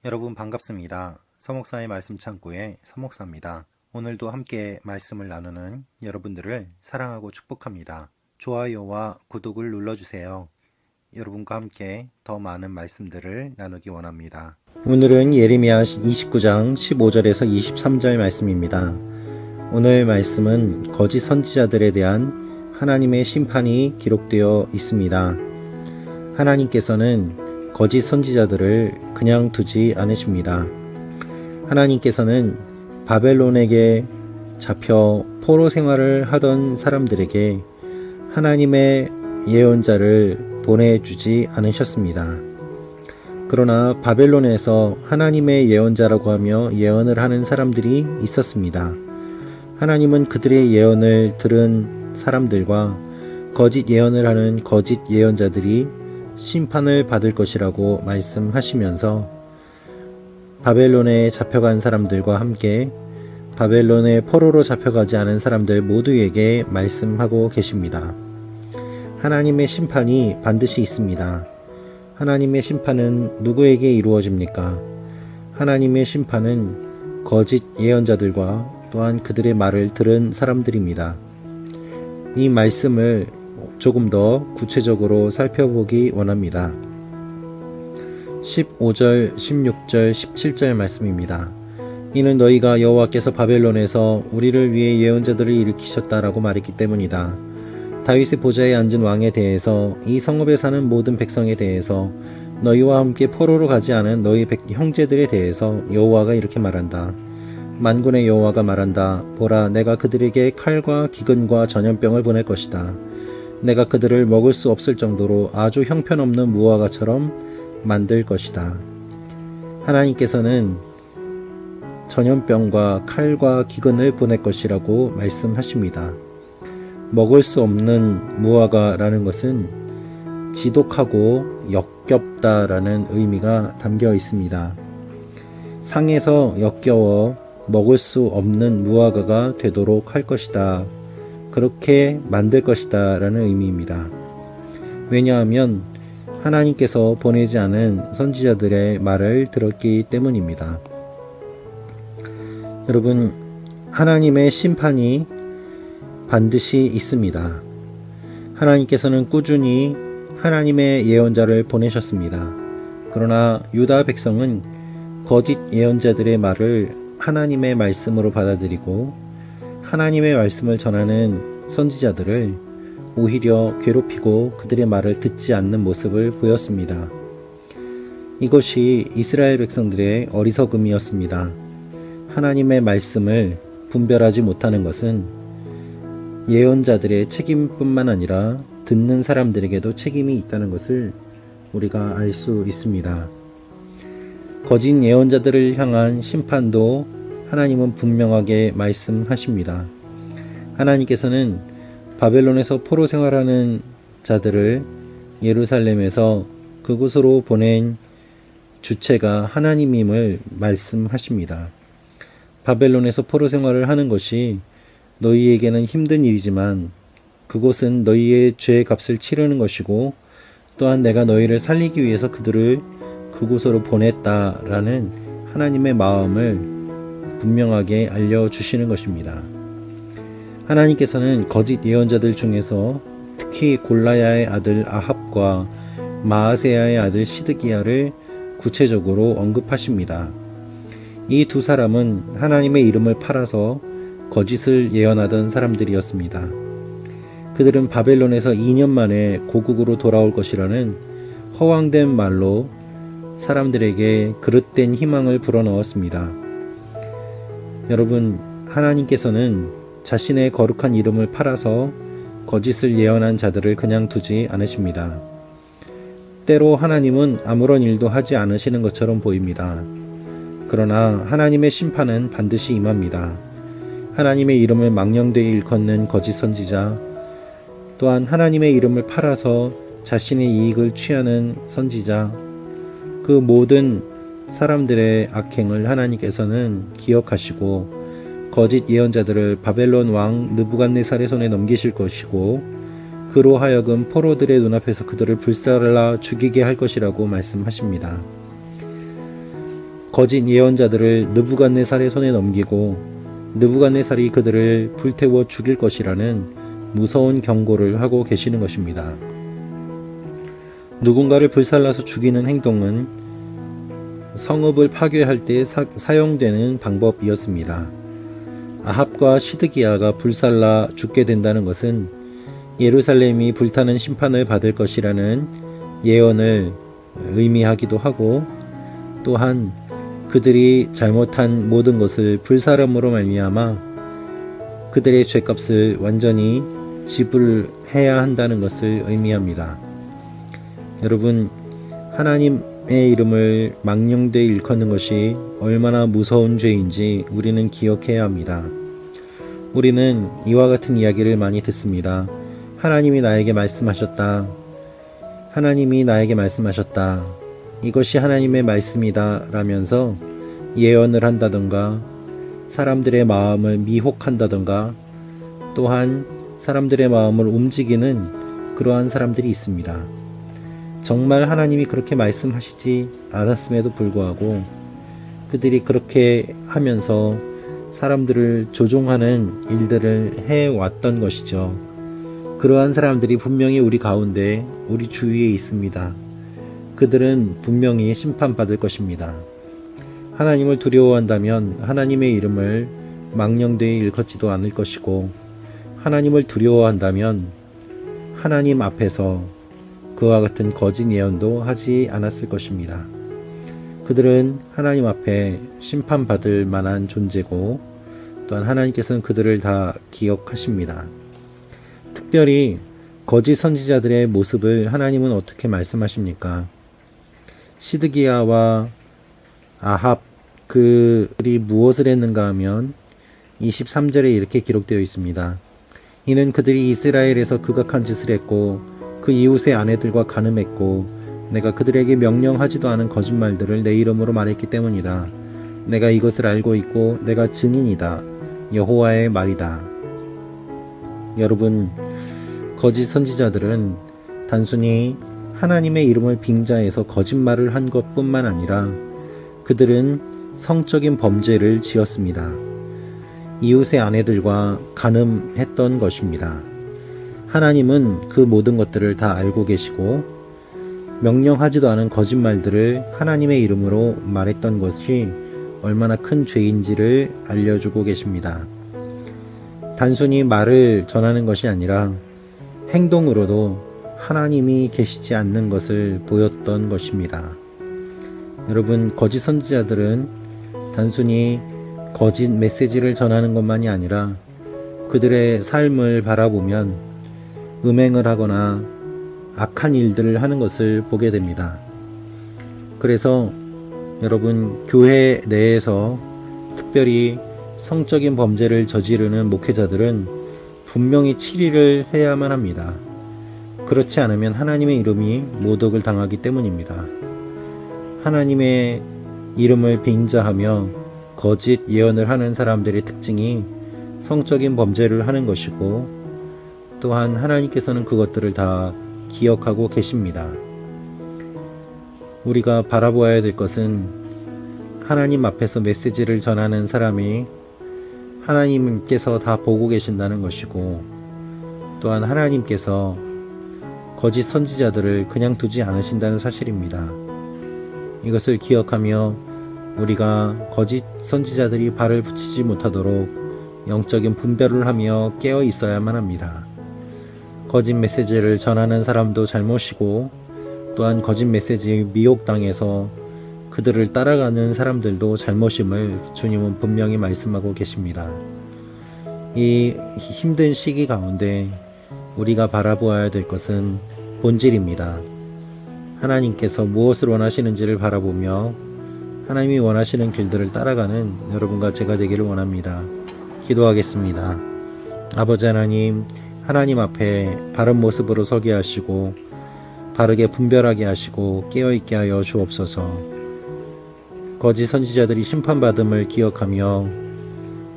여러분 반갑습니다. 서목사의 말씀 창고의 서목사입니다. 오늘도 함께 말씀을 나누는 여러분들을 사랑하고 축복합니다. 좋아요와 구독을 눌러주세요. 여러분과 함께 더 많은 말씀들을 나누기 원합니다. 오늘은 예레미야 29장 15절에서 23절 말씀입니다. 오늘 말씀은 거짓 선지자들에 대한 하나님의 심판이 기록되어 있습니다. 하나님께서는 거짓 선지자들을 그냥 두지 않으십니다. 하나님께서는 바벨론에게 잡혀 포로 생활을 하던 사람들에게 하나님의 예언자를 보내주지 않으셨습니다. 그러나 바벨론에서 하나님의 예언자라고 하며 예언을 하는 사람들이 있었습니다. 하나님은 그들의 예언을 들은 사람들과 거짓 예언을 하는 거짓 예언자들이 심판을 받을 것이라고 말씀하시면서 바벨론에 잡혀간 사람들과 함께 바벨론의 포로로 잡혀가지 않은 사람들 모두에게 말씀하고 계십니다. 하나님의 심판이 반드시 있습니다. 하나님의 심판은 누구에게 이루어집니까? 하나님의 심판은 거짓 예언자들과 또한 그들의 말을 들은 사람들입니다. 이 말씀을 조금 더 구체적으로 살펴보기 원합니다. 15절, 16절, 17절 말씀입니다. 이는 너희가 여호와께서 바벨론에서 우리를 위해 예언자들을 일으키셨다라고 말했기 때문이다. 다윗의 보좌에 앉은 왕에 대해서 이 성읍에 사는 모든 백성에 대해서 너희와 함께 포로로 가지 않은 너희 형제들에 대해서 여호와가 이렇게 말한다. 만군의 여호와가 말한다. 보라, 내가 그들에게 칼과 기근과 전염병을 보낼 것이다. 내가 그들을 먹을 수 없을 정도로 아주 형편없는 무화과처럼 만들 것이다. 하나님께서는 전염병과 칼과 기근을 보낼 것이라고 말씀하십니다. 먹을 수 없는 무화과라는 것은 지독하고 역겹다라는 의미가 담겨 있습니다. 상에서 역겨워 먹을 수 없는 무화과가 되도록 할 것이다. 그렇게 만들 것이다 라는 의미입니다. 왜냐하면 하나님께서 보내지 않은 선지자들의 말을 들었기 때문입니다. 여러분, 하나님의 심판이 반드시 있습니다. 하나님께서는 꾸준히 하나님의 예언자를 보내셨습니다. 그러나 유다 백성은 거짓 예언자들의 말을 하나님의 말씀으로 받아들이고 하나님의 말씀을 전하는 선지자들을 오히려 괴롭히고 그들의 말을 듣지 않는 모습을 보였습니다. 이것이 이스라엘 백성들의 어리석음이었습니다. 하나님의 말씀을 분별하지 못하는 것은 예언자들의 책임뿐만 아니라 듣는 사람들에게도 책임이 있다는 것을 우리가 알 수 있습니다. 거짓 예언자들을 향한 심판도 하나님은 분명하게 말씀하십니다. 하나님께서는 바벨론에서 포로 생활하는 자들을 예루살렘에서 그곳으로 보낸 주체가 하나님임을 말씀하십니다. 바벨론에서 포로 생활을 하는 것이 너희에게는 힘든 일이지만 그곳은 너희의 죄의 값을 치르는 것이고 또한 내가 너희를 살리기 위해서 그들을 그곳으로 보냈다라는 하나님의 마음을 분명하게 알려주시는 것입니다. 하나님께서는 거짓 예언자들 중에서 특히 골라야의 아들 아합과 마아세야의 아들 시드기야를 구체적으로 언급하십니다. 이 두 사람은 하나님의 이름을 팔아서 거짓을 예언하던 사람들이었습니다. 그들은 바벨론에서 2년 만에 고국으로 돌아올 것이라는 허황된 말로 사람들에게 그릇된 희망을 불어넣었습니다. 여러분, 하나님께서는 자신의 거룩한 이름을 팔아서 거짓을 예언한 자들을 그냥 두지 않으십니다. 때로 하나님은 아무런 일도 하지 않으시는 것처럼 보입니다. 그러나 하나님의 심판은 반드시 임합니다. 하나님의 이름을 망령되이 일컫는 거짓 선지자, 또한 하나님의 이름을 팔아서 자신의 이익을 취하는 선지자, 그 모든 사람들의 악행을 하나님께서는 기억하시고 거짓 예언자들을 바벨론 왕 느부갓네살의 손에 넘기실 것이고 그로 하여금 포로들의 눈앞에서 그들을 불살라 죽이게 할 것이라고 말씀하십니다. 거짓 예언자들을 느부갓네살의 손에 넘기고 느부갓네살이 그들을 불태워 죽일 것이라는 무서운 경고를 하고 계시는 것입니다. 누군가를 불살라서 죽이는 행동은 성읍을 파괴할 때 사용되는 방법이었습니다. 아합과 시드기야가 불살라 죽게 된다는 것은 예루살렘이 불타는 심판을 받을 것이라는 예언을 의미하기도 하고, 또한 그들이 잘못한 모든 것을 불사름으로 말미암아 그들의 죄값을 완전히 지불해야 한다는 것을 의미합니다. 여러분, 하나님의 이름을 망령되이 일컫는 것이 얼마나 무서운 죄인지 우리는 기억해야 합니다. 우리는 이와 같은 이야기를 많이 듣습니다. 하나님이 나에게 말씀하셨다. 하나님이 나에게 말씀하셨다. 이것이 하나님의 말씀이다 라면서 예언을 한다던가, 사람들의 마음을 미혹한다던가, 또한 사람들의 마음을 움직이는 그러한 사람들이 있습니다. 정말 하나님이 그렇게 말씀하시지 않았음에도 불구하고 그들이 그렇게 하면서 사람들을 조종하는 일들을 해왔던 것이죠. 그러한 사람들이 분명히 우리 가운데, 우리 주위에 있습니다. 그들은 분명히 심판받을 것입니다. 하나님을 두려워한다면 하나님의 이름을 망령되이 일컫지도 않을 것이고, 하나님을 두려워한다면 하나님 앞에서 그와 같은 거짓 예언도 하지 않았을 것입니다. 그들은 하나님 앞에 심판받을 만한 존재고, 또한 하나님께서는 그들을 다 기억하십니다. 특별히 거짓 선지자들의 모습을 하나님은 어떻게 말씀하십니까? 시드기야와 아합, 그들이 무엇을 했는가 하면 23절에 이렇게 기록되어 있습니다. 이는 그들이 이스라엘에서 극악한 짓을 했고 그 이웃의 아내들과 간음했고 내가 그들에게 명령하지도 않은 거짓말들을 내 이름으로 말했기 때문이다. 내가 이것을 알고 있고 내가 증인이다. 여호와의 말이다. 여러분, 거짓 선지자들은 단순히 하나님의 이름을 빙자해서 거짓말을 한 것뿐만 아니라 그들은 성적인 범죄를 지었습니다. 이웃의 아내들과 간음했던 것입니다. 하나님은 그 모든 것들을 다 알고 계시고 명령하지도 않은 거짓말들을 하나님의 이름으로 말했던 것이 얼마나 큰 죄인지를 알려주고 계십니다. 단순히 말을 전하는 것이 아니라 행동으로도 하나님이 계시지 않는 것을 보였던 것입니다. 여러분, 거짓 선지자들은 단순히 거짓 메시지를 전하는 것만이 아니라 그들의 삶을 바라보면 음행을 하거나 악한 일들을 하는 것을 보게 됩니다. 그래서 여러분, 교회 내에서 특별히 성적인 범죄를 저지르는 목회자들은 분명히 치리를 해야만 합니다. 그렇지 않으면 하나님의 이름이 모독을 당하기 때문입니다. 하나님의 이름을 빙자하며 거짓 예언을 하는 사람들의 특징이 성적인 범죄를 하는 것이고, 또한 하나님께서는 그것들을 다 기억하고 계십니다. 우리가 바라보아야 될 것은 하나님 앞에서 메시지를 전하는 사람이 하나님께서 다 보고 계신다는 것이고, 또한 하나님께서 거짓 선지자들을 그냥 두지 않으신다는 사실입니다. 이것을 기억하며 우리가 거짓 선지자들이 발을 붙이지 못하도록 영적인 분별을 하며 깨어 있어야만 합니다. 거짓 메시지를 전하는 사람도 잘못이고, 또한 거짓 메시지에 미혹당해서 그들을 따라가는 사람들도 잘못임을 주님은 분명히 말씀하고 계십니다. 이 힘든 시기 가운데 우리가 바라보아야 될 것은 본질입니다. 하나님께서 무엇을 원하시는지를 바라보며 하나님이 원하시는 길들을 따라가는 여러분과 제가 되기를 원합니다. 기도하겠습니다. 아버지 하나님, 하나님 앞에 바른 모습으로 서게 하시고 바르게 분별하게 하시고 깨어있게 하여 주옵소서. 거짓 선지자들이 심판받음을 기억하며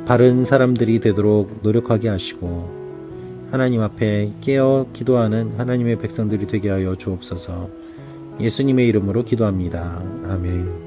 바른 사람들이 되도록 노력하게 하시고 하나님 앞에 깨어 기도하는 하나님의 백성들이 되게 하여 주옵소서. 예수님의 이름으로 기도합니다. 아멘.